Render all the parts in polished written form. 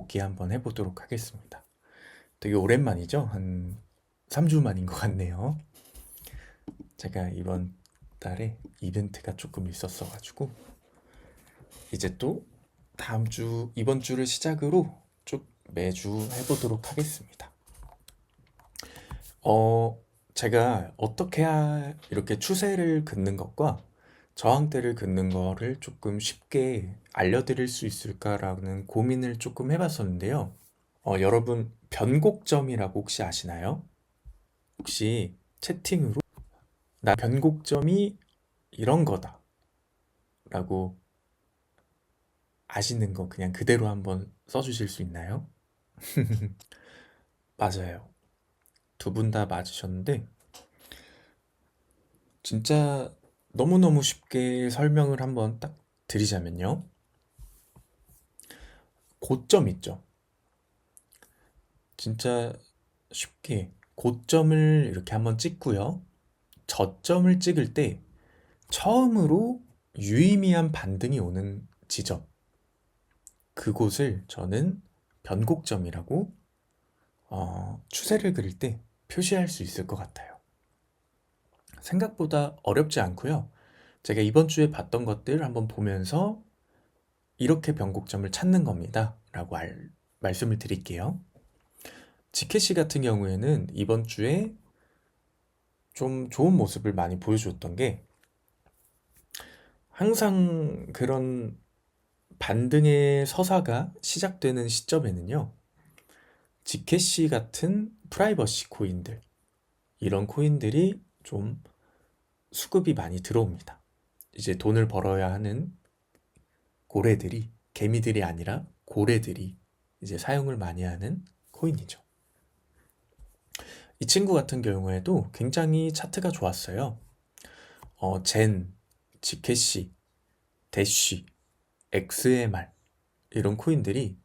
복귀 한번 해보도록 하겠습니다. 되게 오랜만이죠? 한 3주 만인 것 같네요. 제가 이번 달에 이벤트가 조금 있었어가지고 이제 또 다음 주, 이번 주를 시작으로 쭉 매주 해보도록 하겠습니다. 제가 어떻게 이렇게 추세를 긋는 것과 저항대를 긋는 거를 조금 쉽게 알려드릴 수 있을까라는 고민을 조금 해봤었는데요. 여러분, 변곡점이라고 혹시 아시나요? 혹시 채팅으로 나 변곡점이 이런 거다 라고 아시는 거 그냥 그대로 한번 써주실 수 있나요? 맞아요. 두 분 다 맞으셨는데 진짜 너무너무 쉽게 설명을 한번 딱 드리자면요. 고점 있죠. 진짜 쉽게 고점을 이렇게 한번 찍고요. 저점을 찍을 때 처음으로 유의미한 반등이 오는 지점, 그곳을 저는 변곡점이라고 추세를 그릴 때 표시할 수 있을 것 같아요. 생각보다 어렵지 않고요. 제가 이번 주에 봤던 것들 한번 보면서 이렇게 변곡점을 찾는 겁니다. 라고 말씀을 드릴게요. 지켓씨 같은 경우에는 이번 주에 좀 좋은 모습을 많이 보여주었던 게 항상 그런 반등의 서사가 시작되는 시점에는요. 지켓씨 같은 프라이버시 코인들, 이런 코인들이 좀 수급이 많이 들어옵니다. 이제 돈을 벌어야 하는 고래들이, 개미들이 아니라 고래들이 이제 사용을 많이 하는 코인이죠. 이 친구 같은 경우에도 굉장히 차트가 좋았어요. 젠, 지켓씨, 대쉬, XMR 이런 코인들이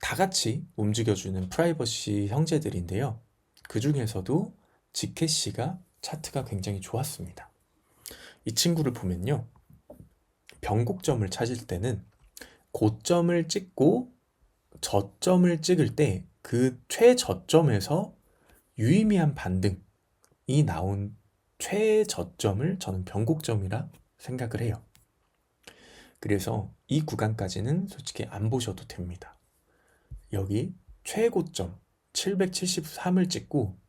다 같이 움직여주는 프라이버시 형제들인데요. 그 중에서도 지켓씨가 차트가 굉장히 좋았습니다. 이 친구를 보면요. 변곡점을 찾을 때는 고점을 찍고 저점을 찍을 때 그 최저점에서 유의미한 반등이 나온 최저점을 저는 변곡점이라 생각을 해요. 그래서 이 구간까지는 솔직히 안 보셔도 됩니다. 여기 최고점 773을 찍고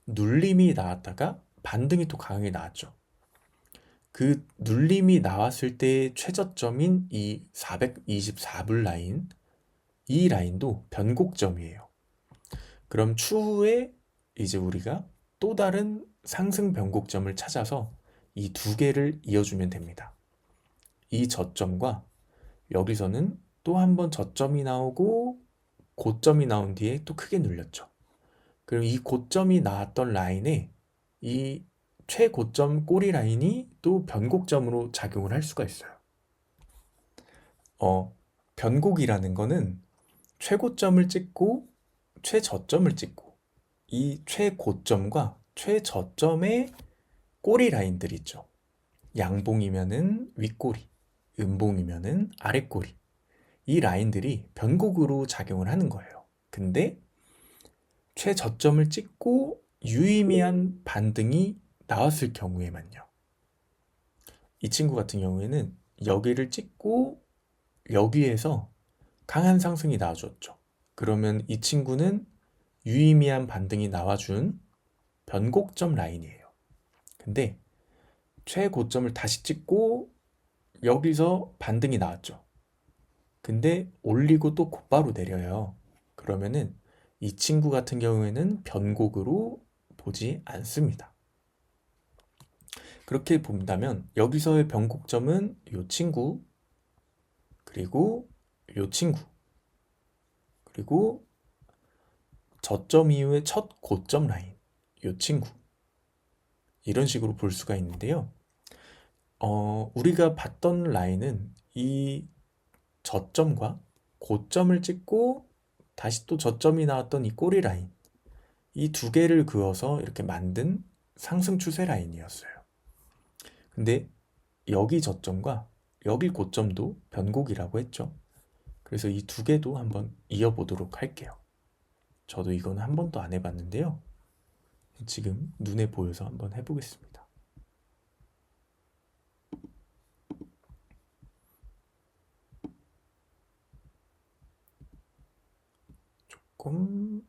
눌림이 나왔다가 반등이 또 강하게 나왔죠. 그 눌림이 나왔을 때의 최저점인 이 424불 라인, 이 라인도 변곡점이에요. 그럼 추후에 이제 우리가 또 다른 상승 변곡점을 찾아서 이 두 개를 이어주면 됩니다. 이 저점과 여기서는 또 한 번 저점이 나오고 고점이 나온 뒤에 또 크게 눌렸죠. 그럼 이 고점이 나왔던 라인에 이 최고점 꼬리 라인이 또 변곡점으로 작용을 할 수가 있어요. 변곡이라는 거는 최고점을 찍고 최저점을 찍고 이 최고점과 최저점의 꼬리 라인들 있죠. 양봉이면은 윗꼬리, 음봉이면은 아랫꼬리. 이 라인들이 변곡으로 작용을 하는 거예요. 근데 최저점을 찍고 유의미한 반등이 나왔을 경우에만요. 이 친구 같은 경우에는 여기를 찍고 여기에서 강한 상승이 나와줬죠. 그러면 이 친구는 유의미한 반등이 나와준 변곡점 라인이에요. 근데 최고점을 다시 찍고 여기서 반등이 나왔죠. 근데 올리고 또 곧바로 내려요. 그러면은 이 친구 같은 경우에는 변곡으로 보지 않습니다. 그렇게 본다면 여기서의 변곡점은 이 친구, 그리고 이 친구, 그리고 저점 이후의 첫 고점 라인, 이 친구, 이런 식으로 볼 수가 있는데요. 우리가 봤던 라인은 이 저점과 고점을 찍고 다시 또 저점이 나왔던 이 꼬리 라인, 이 두 개를 그어서 이렇게 만든 상승 추세 라인이었어요. 근데 여기 저점과 여기 고점도 변곡이라고 했죠. 그래서 이 두 개도 한번 이어보도록 할게요. 저도 이거는 한 번도 안 해봤는데요. 지금 눈에 보여서 한번 해보겠습니다. 조금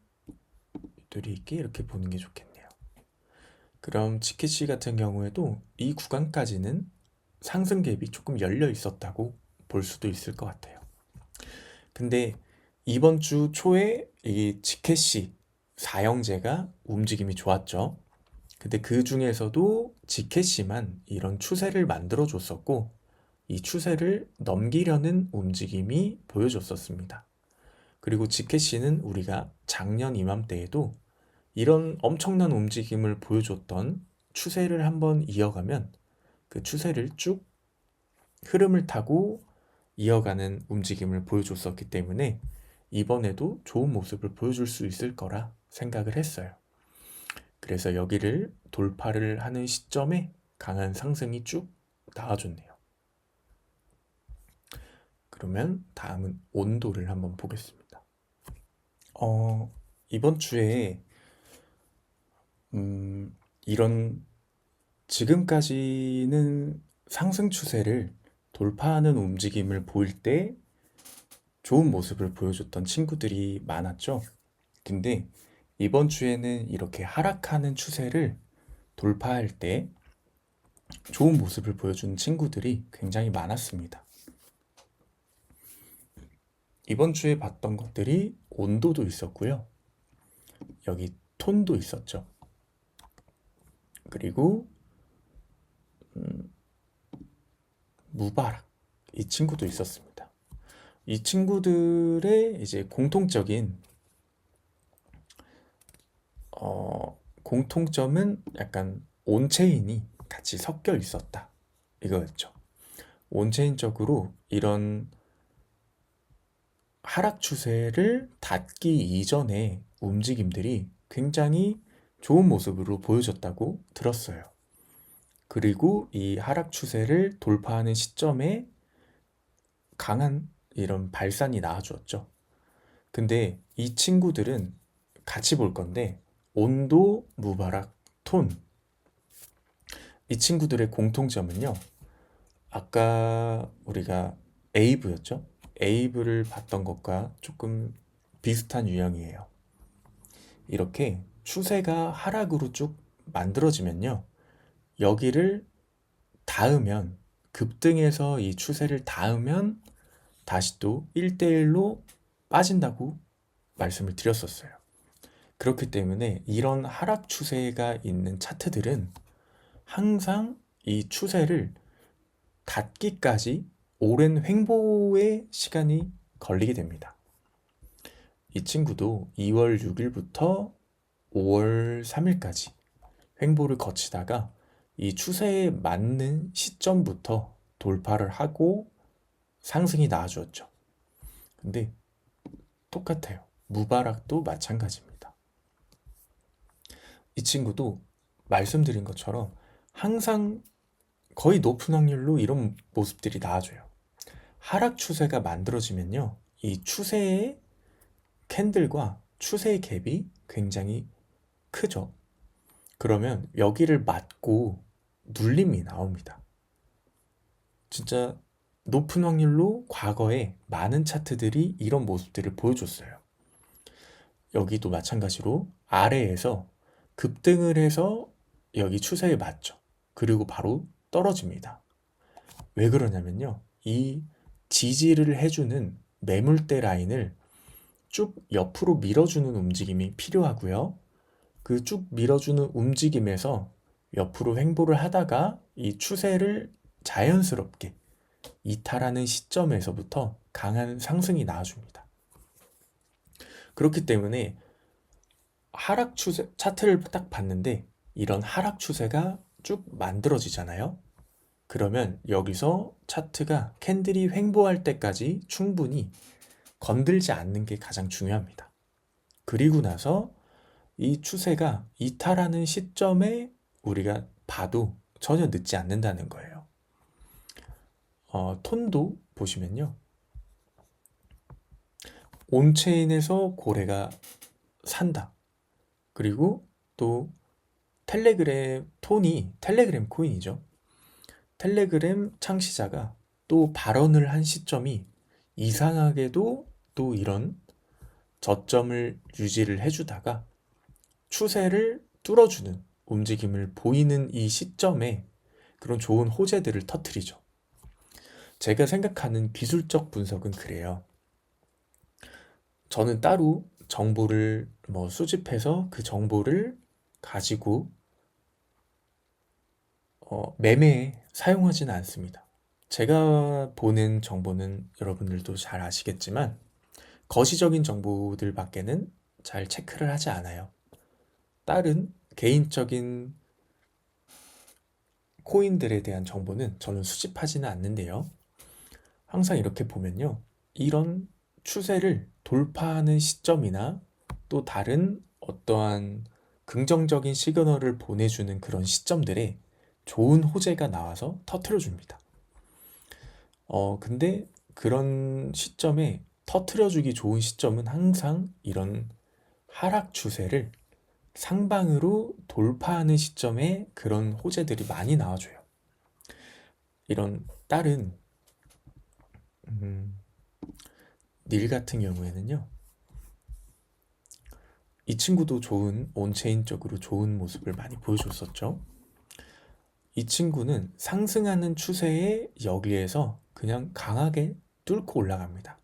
유도리 있게 이렇게 보는 게 좋겠네요. 그럼 지켓씨 같은 경우에도 이 구간까지는 상승 갭이 조금 열려 있었다고 볼 수도 있을 것 같아요. 근데 이번 주 초에 이 지켓씨 4형제가 움직임이 좋았죠. 근데 그 중에서도 지켓씨만 이런 추세를 만들어 줬었고 이 추세를 넘기려는 움직임이 보여줬었습니다. 그리고 지켓씨는 우리가 작년 이맘때에도 이런 엄청난 움직임을 보여줬던 추세를 한번 이어가면 그 추세를 쭉 흐름을 타고 이어가는 움직임을 보여줬었기 때문에 이번에도 좋은 모습을 보여줄 수 있을 거라 생각을 했어요. 그래서 여기를 돌파를 하는 시점에 강한 상승이 쭉 나와줬네요. 그러면 다음은 온도를 한번 보겠습니다. 이번 주에 이런 지금까지는 상승 추세를 돌파하는 움직임을 보일 때 좋은 모습을 보여줬던 친구들이 많았죠. 근데 이번 주에는 이렇게 하락하는 추세를 돌파할 때 좋은 모습을 보여준 친구들이 굉장히 많았습니다. 이번 주에 봤던 것들이 온도도 있었고요. 여기 톤도 있었죠. 그리고 무바락 이 친구도 있었습니다. 이 친구들의 이제 공통점은 약간 온체인이 같이 섞여 있었다 이거였죠. 온체인적으로 이런 하락 추세를 닫기 이전의 움직임들이 굉장히 좋은 모습으로 보여졌다고 들었어요. 그리고 이 하락 추세를 돌파하는 시점에 강한 이런 발산이 나와주었죠. 근데 이 친구들은 같이 볼 건데 온도, 무바락, 톤 이 친구들의 공통점은요. 아까 우리가 에이브였죠? 에이브를 봤던 것과 조금 비슷한 유형이에요. 이렇게 추세가 하락으로 쭉 만들어지면요. 여기를 닿으면 급등해서 이 추세를 닿으면 다시 또 1대1로 빠진다고 말씀을 드렸었어요. 그렇기 때문에 이런 하락 추세가 있는 차트들은 항상 이 추세를 닿기까지 오랜 횡보의 시간이 걸리게 됩니다. 이 친구도 2월 6일부터 5월 3일까지 횡보를 거치다가 이 추세에 맞는 시점부터 돌파를 하고 상승이 나와주었죠. 근데 똑같아요. 무바락도 마찬가지입니다. 이 친구도 말씀드린 것처럼 항상 거의 높은 확률로 이런 모습들이 나와줘요. 하락 추세가 만들어지면요. 이 추세의 캔들과 추세의 갭이 굉장히 크죠. 그러면 여기를 맞고 눌림이 나옵니다. 진짜 높은 확률로 과거에 많은 차트들이 이런 모습들을 보여줬어요. 여기도 마찬가지로 아래에서 급등을 해서 여기 추세에 맞죠. 그리고 바로 떨어집니다. 왜 그러냐면요. 이 지지를 해주는 매물대 라인을 쭉 옆으로 밀어주는 움직임이 필요하고요. 그 쭉 밀어주는 움직임에서 옆으로 횡보를 하다가 이 추세를 자연스럽게 이탈하는 시점에서부터 강한 상승이 나와줍니다. 그렇기 때문에 하락 추세 차트를 딱 봤는데 이런 하락 추세가 쭉 만들어지잖아요. 그러면 여기서 차트가 캔들이 횡보할 때까지 충분히 건들지 않는 게 가장 중요합니다. 그리고 나서 이 추세가 이탈하는 시점에 우리가 봐도 전혀 늦지 않는다는 거예요. 톤도 보시면요. 온체인에서 고래가 산다. 그리고 또 톤이 텔레그램 코인이죠. 텔레그램 창시자가 또 발언을 한 시점이 이상하게도 또 이런 저점을 유지를 해주다가 추세를 뚫어주는 움직임을 보이는 이 시점에 그런 좋은 호재들을 터뜨리죠. 제가 생각하는 기술적 분석은 그래요. 저는 따로 정보를 수집해서 그 정보를 가지고 매매에 사용하지는 않습니다. 제가 보는 정보는 여러분들도 잘 아시겠지만 거시적인 정보들밖에는 잘 체크를 하지 않아요. 다른 개인적인 코인들에 대한 정보는 저는 수집하지는 않는데요. 항상 이렇게 보면요. 이런 추세를 돌파하는 시점이나 또 다른 어떠한 긍정적인 시그널을 보내주는 그런 시점들에 좋은 호재가 나와서 터트려 줍니다. 근데 그런 시점에 터트려 주기 좋은 시점은 항상 이런 하락 추세를 상방으로 돌파하는 시점에 그런 호재들이 많이 나와줘요. 이런 다른 닐 같은 경우에는요. 이 친구도 좋은 온체인적으로 좋은 모습을 많이 보여줬었죠. 이 친구는 상승하는 추세에 여기에서 그냥 강하게 뚫고 올라갑니다.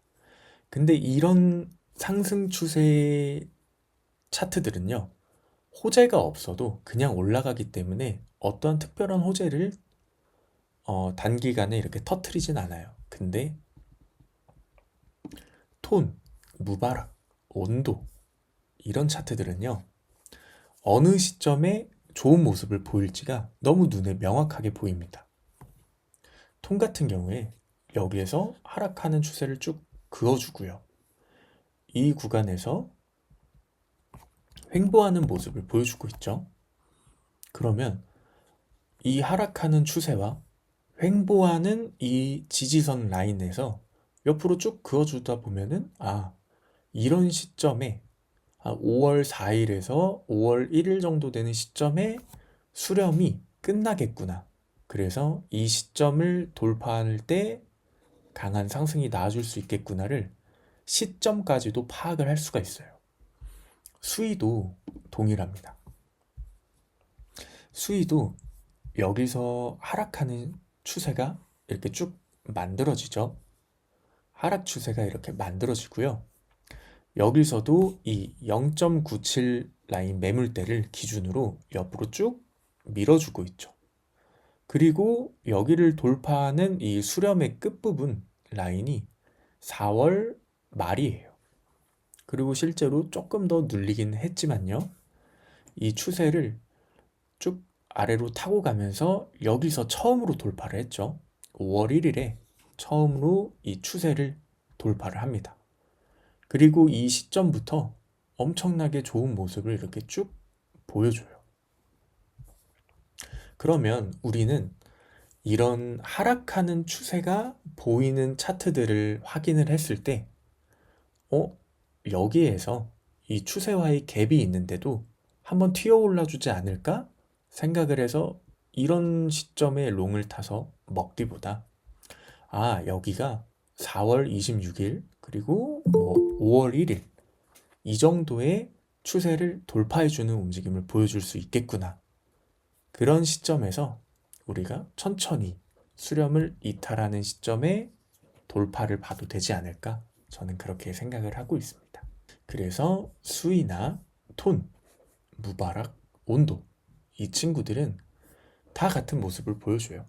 근데 이런 상승 추세의 차트들은요. 호재가 없어도 그냥 올라가기 때문에 어떠한 특별한 호재를 단기간에 이렇게 터트리진 않아요. 근데 톤, 무바락, 온도 이런 차트들은요. 어느 시점에 좋은 모습을 보일지가 너무 눈에 명확하게 보입니다. 톤 같은 경우에 여기에서 하락하는 추세를 쭉 그어주고요. 이 구간에서 횡보하는 모습을 보여주고 있죠. 그러면 이 하락하는 추세와 횡보하는 이 지지선 라인에서 옆으로 쭉 그어주다 보면은 이런 시점에 5월 4일에서 5월 1일 정도 되는 시점에 수렴이 끝나겠구나. 그래서 이 시점을 돌파할 때 강한 상승이 나와줄 수 있겠구나를 시점까지도 파악을 할 수가 있어요. 수위도 동일합니다. 수위도 여기서 하락하는 추세가 이렇게 쭉 만들어지죠. 하락 추세가 이렇게 만들어지고요. 여기서도 이 0.97 라인 매물대를 기준으로 옆으로 쭉 밀어주고 있죠. 그리고 여기를 돌파하는 이 수렴의 끝부분 라인이 4월 말이에요. 그리고 실제로 조금 더 눌리긴 했지만요. 이 추세를 쭉 아래로 타고 가면서 여기서 처음으로 돌파를 했죠. 5월 1일에 처음으로 이 추세를 돌파를 합니다. 그리고 이 시점부터 엄청나게 좋은 모습을 이렇게 쭉 보여줘요. 그러면 우리는 이런 하락하는 추세가 보이는 차트들을 확인을 했을 때, 여기에서 이 추세와의 갭이 있는데도 한번 튀어 올라주지 않을까 생각을 해서 이런 시점에 롱을 타서 먹기보다 여기가 4월 26일 그리고 5월 1일 이 정도의 추세를 돌파해주는 움직임을 보여줄 수 있겠구나. 그런 시점에서 우리가 천천히 수렴을 이탈하는 시점에 돌파를 봐도 되지 않을까? 저는 그렇게 생각을 하고 있습니다. 그래서 수위나 톤, 무바락, 온도 이 친구들은 다 같은 모습을 보여줘요.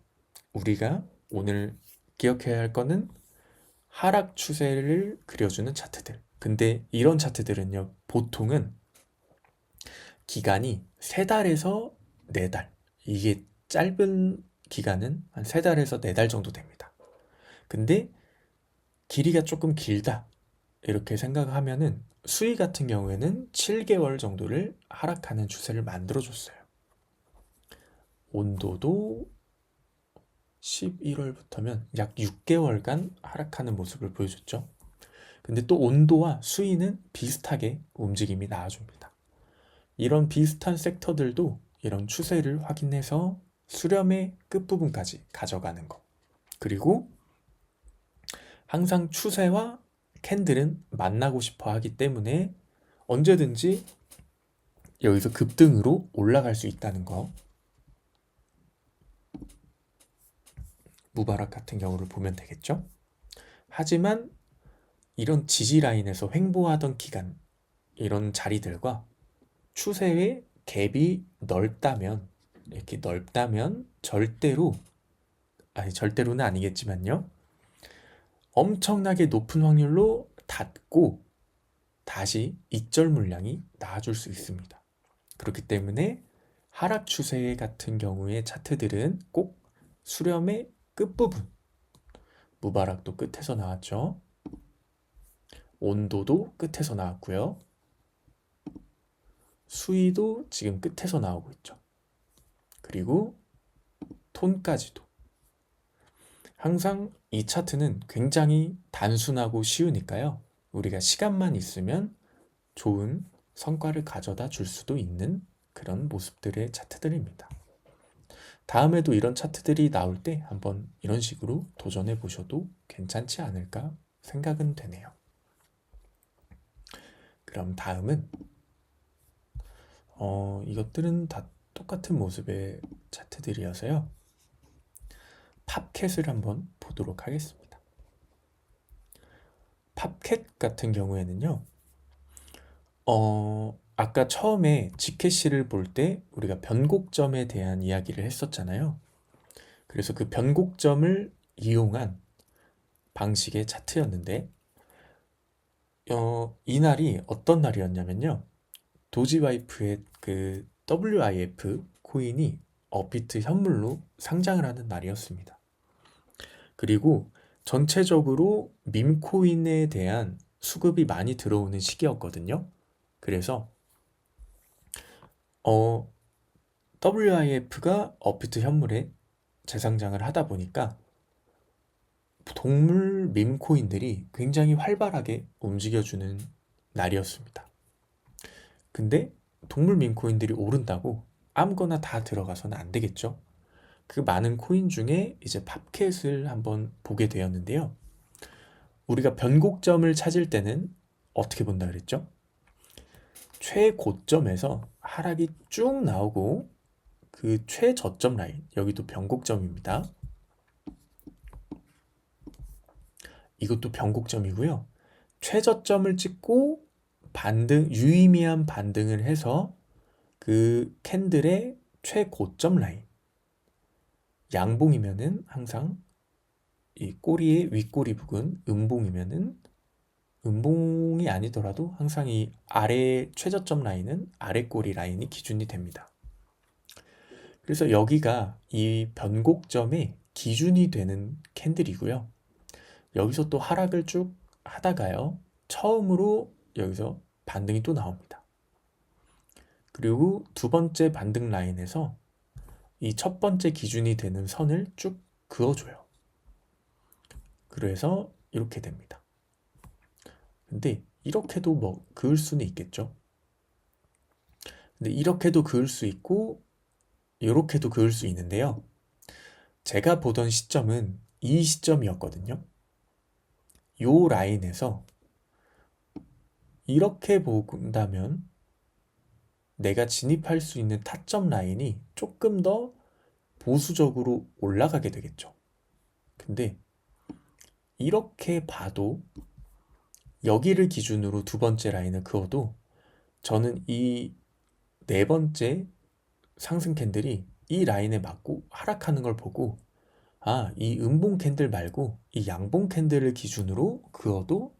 우리가 오늘 기억해야 할 거는 하락 추세를 그려주는 차트들. 근데 이런 차트들은요, 보통은 기간이 3달에서 4달. 이게 짧은 기간은 한 3달에서 4달 정도 됩니다. 근데 길이가 조금 길다. 이렇게 생각하면은 수위 같은 경우에는 7개월 정도를 하락하는 추세를 만들어줬어요. 온도도 11월부터면 약 6개월간 하락하는 모습을 보여줬죠. 근데 또 온도와 수위는 비슷하게 움직임이 나와줍니다. 이런 비슷한 섹터들도 이런 추세를 확인해서 수렴의 끝부분까지 가져가는 것. 그리고 항상 추세와 캔들은 만나고 싶어 하기 때문에 언제든지 여기서 급등으로 올라갈 수 있다는 거. 무바락 같은 경우를 보면 되겠죠. 하지만 이런 지지 라인에서 횡보하던 기간, 이런 자리들과 추세의 갭이 넓다면, 이렇게 넓다면 절대로는 아니겠지만요. 엄청나게 높은 확률로 닫고 다시 익절 물량이 나와줄 수 있습니다. 그렇기 때문에 하락 추세 같은 경우의 차트들은 꼭 수렴의 끝부분, 무바락도 끝에서 나왔죠. 온도도 끝에서 나왔고요. 수위도 지금 끝에서 나오고 있죠. 그리고 톤까지도. 항상 이 차트는 굉장히 단순하고 쉬우니까요. 우리가 시간만 있으면 좋은 성과를 가져다 줄 수도 있는 그런 모습들의 차트들입니다. 다음에도 이런 차트들이 나올 때 한번 이런 식으로 도전해 보셔도 괜찮지 않을까 생각은 되네요. 그럼 다음은 이것들은 다 똑같은 모습의 차트들이어서요. 팝캣을 한번 보도록 하겠습니다. 팝캣 같은 경우에는요. 아까 처음에 지켓시를 볼 때 우리가 변곡점에 대한 이야기를 했었잖아요. 그래서 그 변곡점을 이용한 방식의 차트였는데 이날이 어떤 날이었냐면요. 도지와이프의 그 WIF 코인이 업비트 현물로 상장을 하는 날이었습니다. 그리고 전체적으로 밈코인에 대한 수급이 많이 들어오는 시기였거든요. 그래서 WIF가 업비트 현물에 재상장을 하다 보니까 동물 밈코인들이 굉장히 활발하게 움직여주는 날이었습니다. 근데 동물 밈코인들이 오른다고 아무거나 다 들어가서는 안 되겠죠. 그 많은 코인 중에 이제 팝캣을 한번 보게 되었는데요. 우리가 변곡점을 찾을 때는 어떻게 본다 그랬죠? 최고점에서 하락이 쭉 나오고 그 최저점 라인, 여기도 변곡점입니다. 이것도 변곡점이고요. 최저점을 찍고 유의미한 반등을 해서 그 캔들의 최고점 라인, 양봉이면은 항상 이 꼬리의 윗꼬리 부분, 음봉이 아니더라도 항상 이 아래 최저점 라인은 아래 꼬리 라인이 기준이 됩니다. 그래서 여기가 이 변곡점의 기준이 되는 캔들이고요. 여기서 또 하락을 쭉 하다가요. 처음으로 여기서 반등이 또 나옵니다. 그리고 두 번째 반등 라인에서 이 첫 번째 기준이 되는 선을 쭉 그어줘요. 그래서 이렇게 됩니다. 근데 이렇게도 뭐 그을 수는 있겠죠. 근데 이렇게도 그을 수 있고 이렇게도 그을 수 있는데요. 제가 보던 시점은 이 시점이었거든요. 요 라인에서 이렇게 본다면 내가 진입할 수 있는 타점 라인이 조금 더 보수적으로 올라가게 되겠죠. 근데 이렇게 봐도 여기를 기준으로 두 번째 라인을 그어도 저는 이 네 번째 상승 캔들이 이 라인에 맞고 하락하는 걸 보고 이 음봉 캔들 말고 이 양봉 캔들을 기준으로 그어도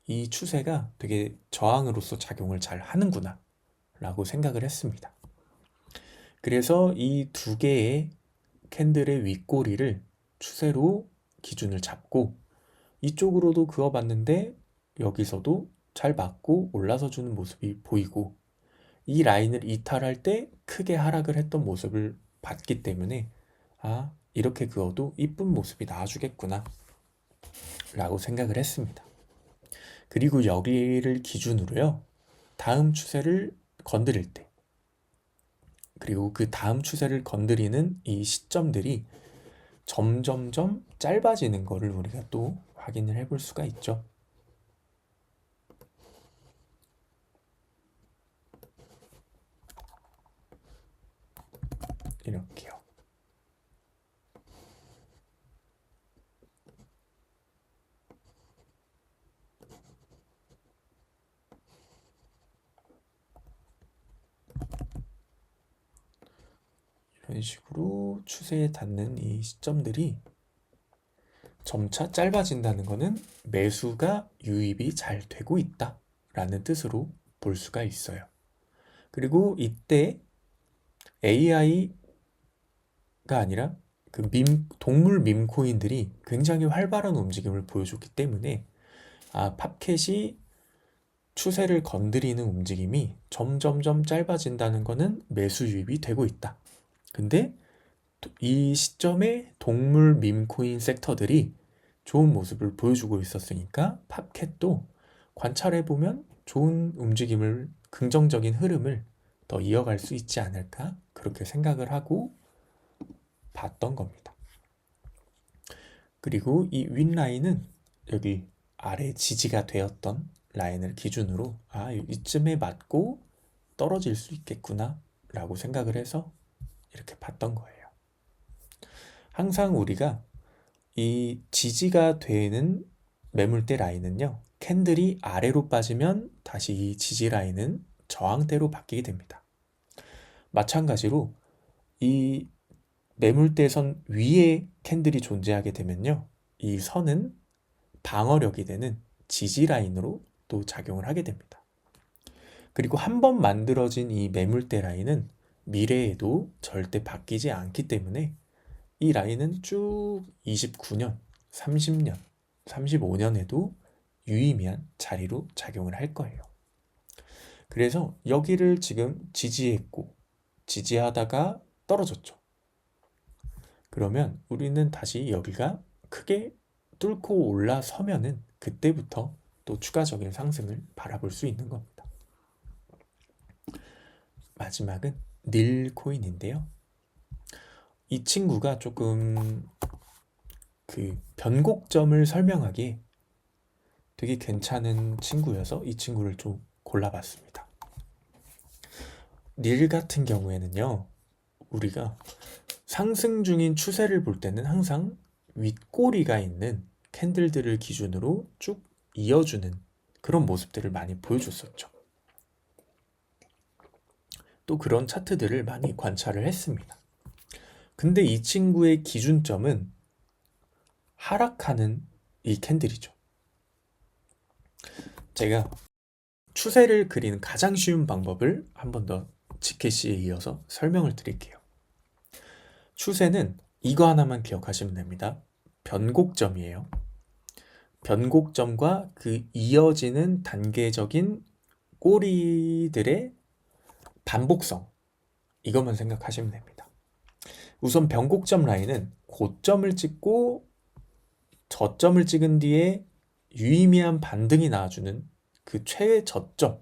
이 추세가 되게 저항으로서 작용을 잘 하는구나 라고 생각을 했습니다. 그래서 이 두 개의 캔들의 윗꼬리를 추세로 기준을 잡고 이쪽으로도 그어봤는데 여기서도 잘 맞고 올라서 주는 모습이 보이고 이 라인을 이탈할 때 크게 하락을 했던 모습을 봤기 때문에 이렇게 그어도 이쁜 모습이 나와주겠구나 라고 생각을 했습니다. 그리고 여기를 기준으로요. 다음 추세를 건드릴 때, 그리고 그 다음 추세를 건드리는 이 시점들이 점점점 짧아지는 거를 우리가 또 확인을 해볼 수가 있죠. 이렇게요. 이런 식으로 추세에 닿는 이 시점들이 점차 짧아진다는 것은 매수가 유입이 잘 되고 있다 라는 뜻으로 볼 수가 있어요. 그리고 이때 AI가 아니라 그 동물 밈코인들이 굉장히 활발한 움직임을 보여줬기 때문에 팝캣이 추세를 건드리는 움직임이 점점점 짧아진다는 것은 매수 유입이 되고 있다. 근데 이 시점에 동물 밈코인 섹터들이 좋은 모습을 보여주고 있었으니까 팝캣도 관찰해보면 좋은 움직임을, 긍정적인 흐름을 더 이어갈 수 있지 않을까 그렇게 생각을 하고 봤던 겁니다. 그리고 이 윗라인은 여기 아래 지지가 되었던 라인을 기준으로 이쯤에 맞고 떨어질 수 있겠구나 라고 생각을 해서 이렇게 봤던 거예요. 항상 우리가 이 지지가 되는 매물대 라인은요, 캔들이 아래로 빠지면 다시 이 지지 라인은 저항대로 바뀌게 됩니다. 마찬가지로 이 매물대선 위에 캔들이 존재하게 되면요, 이 선은 방어력이 되는 지지 라인으로 또 작용을 하게 됩니다. 그리고 한번 만들어진 이 매물대 라인은 미래에도 절대 바뀌지 않기 때문에 이 라인은 쭉 29년, 30년, 35년에도 유의미한 자리로 작용을 할 거예요. 그래서 여기를 지금 지지했고 지지하다가 떨어졌죠. 그러면 우리는 다시 여기가 크게 뚫고 올라서면은 그때부터 또 추가적인 상승을 바라볼 수 있는 겁니다. 마지막은 닐코인인데요. 이 친구가 조금 그 변곡점을 설명하기에 되게 괜찮은 친구여서 이 친구를 좀 골라봤습니다. 닐 같은 경우에는요, 우리가 상승 중인 추세를 볼 때는 항상 윗꼬리가 있는 캔들들을 기준으로 쭉 이어주는 그런 모습들을 많이 보여줬었죠. 또 그런 차트들을 많이 관찰을 했습니다. 근데 이 친구의 기준점은 하락하는 이 캔들이죠. 제가 추세를 그리는 가장 쉬운 방법을 한 번 더 지켓시에 이어서 설명을 드릴게요. 추세는 이거 하나만 기억하시면 됩니다. 변곡점이에요. 변곡점과 그 이어지는 단계적인 꼬리들의 반복성, 이것만 생각하시면 됩니다. 우선 변곡점 라인은 고점을 찍고 저점을 찍은 뒤에 유의미한 반등이 나와주는 그 최저점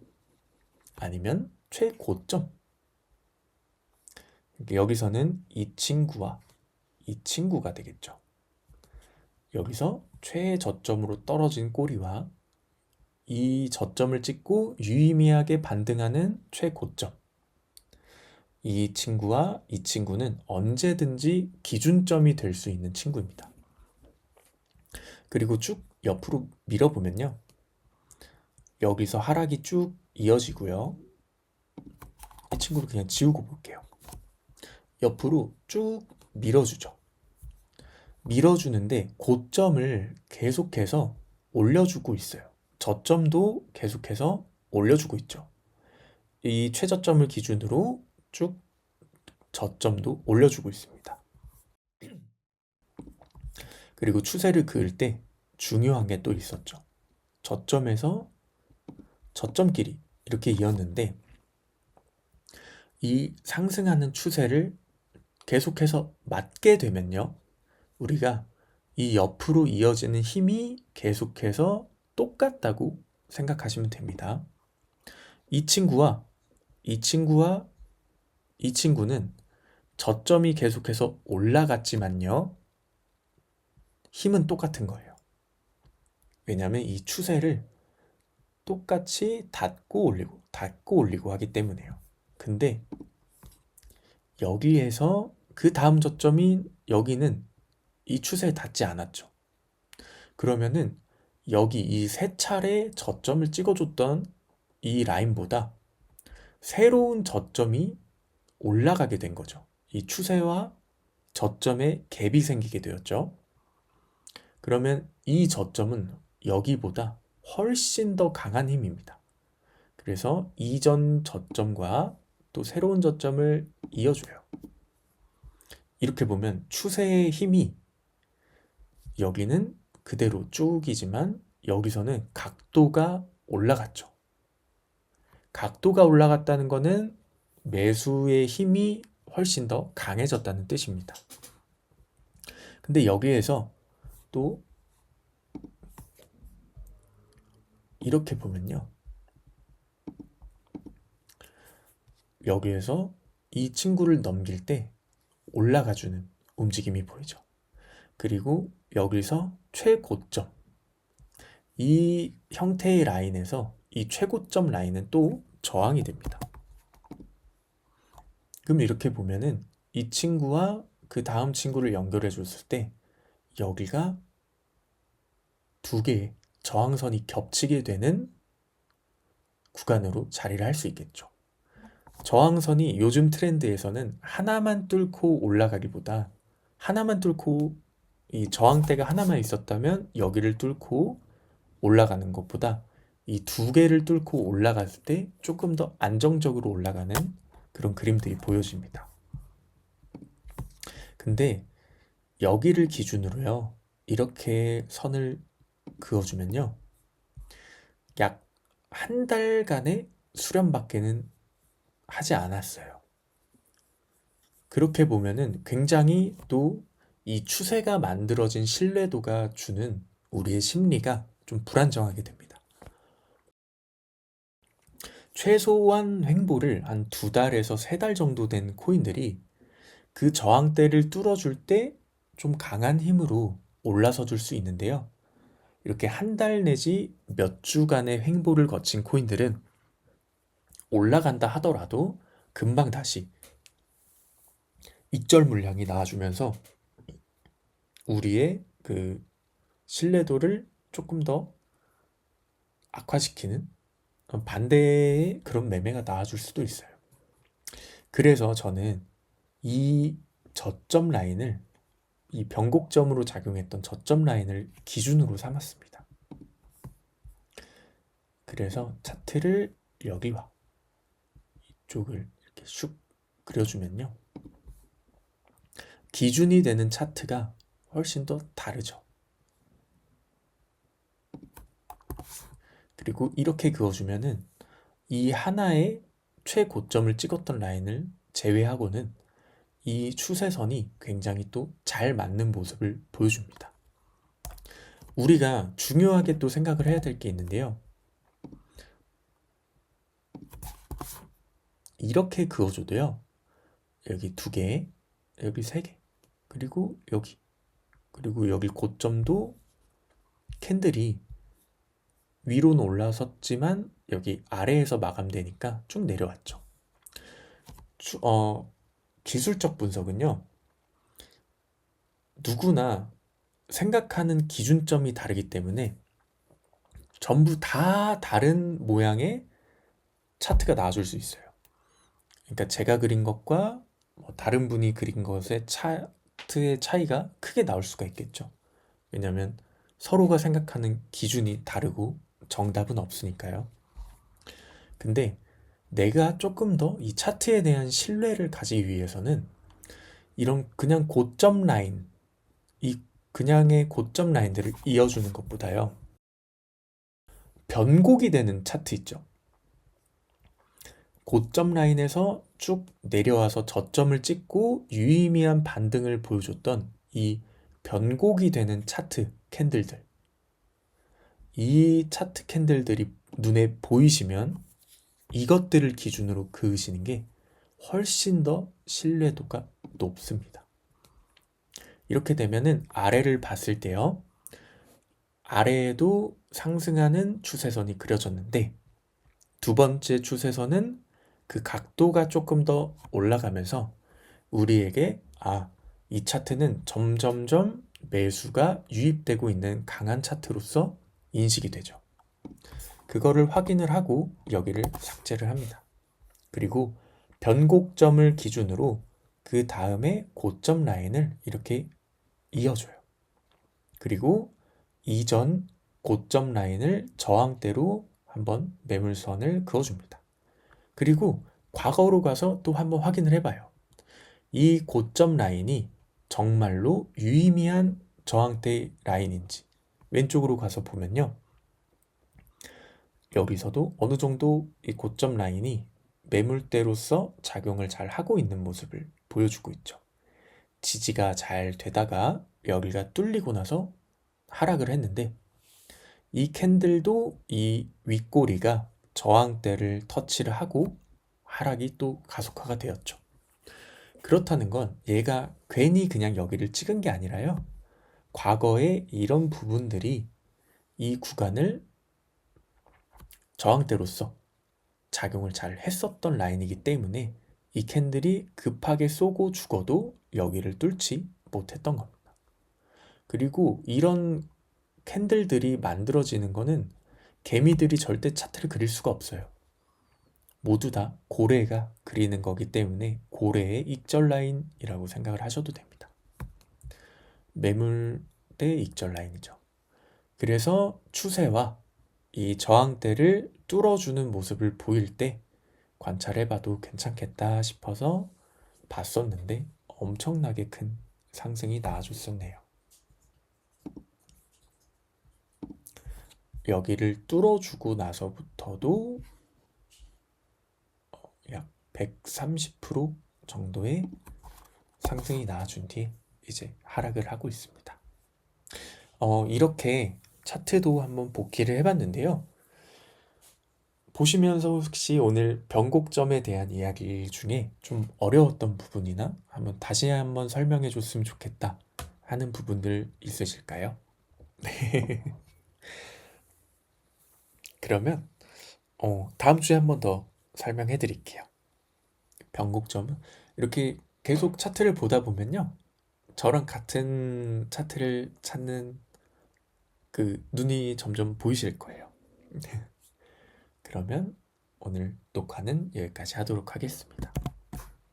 아니면 최고점. 여기서는 이 친구와 이 친구가 되겠죠. 여기서 최저점으로 떨어진 꼬리와 이 저점을 찍고 유의미하게 반등하는 최고점. 이 친구와 이 친구는 언제든지 기준점이 될 수 있는 친구입니다. 그리고 쭉 옆으로 밀어보면요. 여기서 하락이 쭉 이어지고요. 이 친구를 그냥 지우고 볼게요. 옆으로 쭉 밀어주죠. 밀어주는데 고점을 계속해서 올려주고 있어요. 저점도 계속해서 올려주고 있죠. 이 최저점을 기준으로 쭉 저점도 올려주고 있습니다. 그리고 추세를 그을 때 중요한 게 또 있었죠. 저점에서 저점끼리 이렇게 이었는데 이 상승하는 추세를 계속해서 맞게 되면요, 우리가 이 옆으로 이어지는 힘이 계속해서 똑같다고 생각하시면 됩니다. 이 친구와 이 친구와 이 친구는 저점이 계속해서 올라갔지만요. 힘은 똑같은 거예요. 왜냐하면 이 추세를 똑같이 닫고 올리고 하기 때문에요. 근데 여기에서 그 다음 저점인 여기는 이 추세에 닿지 않았죠. 그러면은 여기 이 세 차례 저점을 찍어줬던 이 라인보다 새로운 저점이 올라가게 된 거죠. 이 추세와 저점에 갭이 생기게 되었죠. 그러면 이 저점은 여기보다 훨씬 더 강한 힘입니다. 그래서 이전 저점과 또 새로운 저점을 이어줘요. 이렇게 보면 추세의 힘이 여기는 그대로 쭉이지만 여기서는 각도가 올라갔죠. 각도가 올라갔다는 것은 매수의 힘이 훨씬 더 강해졌다는 뜻입니다. 근데 여기에서 또 이렇게 보면요. 여기에서 이 친구를 넘길 때 올라가주는 움직임이 보이죠. 그리고 여기서 최고점, 이 형태의 라인에서 이 최고점 라인은 또 저항이 됩니다. 그럼 이렇게 보면은 이 친구와 그 다음 친구를 연결해 줬을 때 여기가 두 개의 저항선이 겹치게 되는 구간으로 자리를 할 수 있겠죠. 저항선이 요즘 트렌드에서는 하나만 뚫고 올라가기보다 하나만 뚫고 이 저항대가 하나만 있었다면 여기를 뚫고 올라가는 것보다 이 두 개를 뚫고 올라갔을 때 조금 더 안정적으로 올라가는 그런 그림들이 보여집니다. 근데 여기를 기준으로요, 이렇게 선을 그어주면요, 약 한 달간의 수련밖에는 하지 않았어요. 그렇게 보면은 굉장히 또 이 추세가 만들어진 신뢰도가 주는 우리의 심리가 좀 불안정하게 됩니다. 최소한 횡보를 한 2달에서 3달 정도 된 코인들이 그 저항대를 뚫어줄 때 좀 강한 힘으로 올라서 줄 수 있는데요. 이렇게 한 달 내지 몇 주간의 횡보를 거친 코인들은 올라간다 하더라도 금방 다시 익절 물량이 나와주면서 우리의 그 신뢰도를 조금 더 악화시키는 반대의 그런 매매가 나와줄 수도 있어요. 그래서 저는 이 저점 라인을, 이 변곡점으로 작용했던 저점 라인을 기준으로 삼았습니다. 그래서 차트를 여기와 이쪽을 이렇게 슉 그려주면요, 기준이 되는 차트가 훨씬 더 다르죠. 그리고 이렇게 그어주면은 이 하나의 최고점을 찍었던 라인을 제외하고는 이 추세선이 굉장히 또 잘 맞는 모습을 보여줍니다. 우리가 중요하게 또 생각을 해야 될 게 있는데요. 이렇게 그어줘도요, 여기 2개, 여기 3개, 그리고 여기 고점도 캔들이 위로는 올라섰지만 여기 아래에서 마감되니까 쭉 내려왔죠. 기술적 분석은요, 누구나 생각하는 기준점이 다르기 때문에 전부 다 다른 모양의 차트가 나와줄 수 있어요. 그러니까 제가 그린 것과 다른 분이 그린 것의 차트의 차이가 크게 나올 수가 있겠죠. 왜냐하면 서로가 생각하는 기준이 다르고 정답은 없으니까요. 근데 내가 조금 더 이 차트에 대한 신뢰를 가지기 위해서는 이런 그냥 고점 라인, 이 그냥의 고점 라인들을 이어주는 것보다요, 변곡이 되는 차트 있죠. 고점 라인에서 쭉 내려와서 저점을 찍고 유의미한 반등을 보여줬던 이 변곡이 되는 차트 캔들들, 이 차트 캔들들이 눈에 보이시면 이것들을 기준으로 그으시는 게 훨씬 더 신뢰도가 높습니다. 이렇게 되면은 아래를 봤을 때요. 아래에도 상승하는 추세선이 그려졌는데 두 번째 추세선은 그 각도가 조금 더 올라가면서 우리에게 이 차트는 점점점 매수가 유입되고 있는 강한 차트로서 인식이 되죠. 그거를 확인을 하고 여기를 삭제를 합니다. 그리고 변곡점을 기준으로 그 다음에 고점 라인을 이렇게 이어줘요. 그리고 이전 고점 라인을 저항대로 한번 매물선을 그어줍니다. 그리고 과거로 가서 또 한번 확인을 해봐요. 이 고점 라인이 정말로 유의미한 저항대 라인인지 왼쪽으로 가서 보면요. 여기서도 어느 정도 이 고점 라인이 매물대로서 작용을 잘 하고 있는 모습을 보여주고 있죠. 지지가 잘 되다가 여기가 뚫리고 나서 하락을 했는데 이 캔들도 이 윗꼬리가 저항대를 터치를 하고 하락이 또 가속화가 되었죠. 그렇다는 건 얘가 괜히 그냥 여기를 찍은 게 아니라요. 과거에 이런 부분들이 이 구간을 저항대로서 작용을 잘 했었던 라인이기 때문에 이 캔들이 급하게 쏘고 죽어도 여기를 뚫지 못했던 겁니다. 그리고 이런 캔들들이 만들어지는 거는 개미들이 절대 차트를 그릴 수가 없어요. 모두 다 고래가 그리는 거기 때문에 고래의 익절 라인이라고 생각을 하셔도 됩니다. 매물대 익절 라인이죠. 그래서 추세와 이 저항대를 뚫어주는 모습을 보일 때 관찰해봐도 괜찮겠다 싶어서 봤었는데 엄청나게 큰 상승이 나와줬었네요. 여기를 뚫어주고 나서부터도 약 130% 정도의 상승이 나와준 뒤 이제 하락을 하고 있습니다. 이렇게 차트도 한번 복기를 해봤는데요. 보시면서 혹시 오늘 변곡점에 대한 이야기 중에 좀 어려웠던 부분이나 한번 다시 한번 설명해 줬으면 좋겠다 하는 부분들 있으실까요? 네. 그러면 다음 주에 한번 더 설명해 드릴게요. 변곡점은 이렇게 계속 차트를 보다 보면요. 저랑 같은 차트를 찾는 그 눈이 점점 보이실 거예요. 그러면 오늘 녹화는 여기까지 하도록 하겠습니다.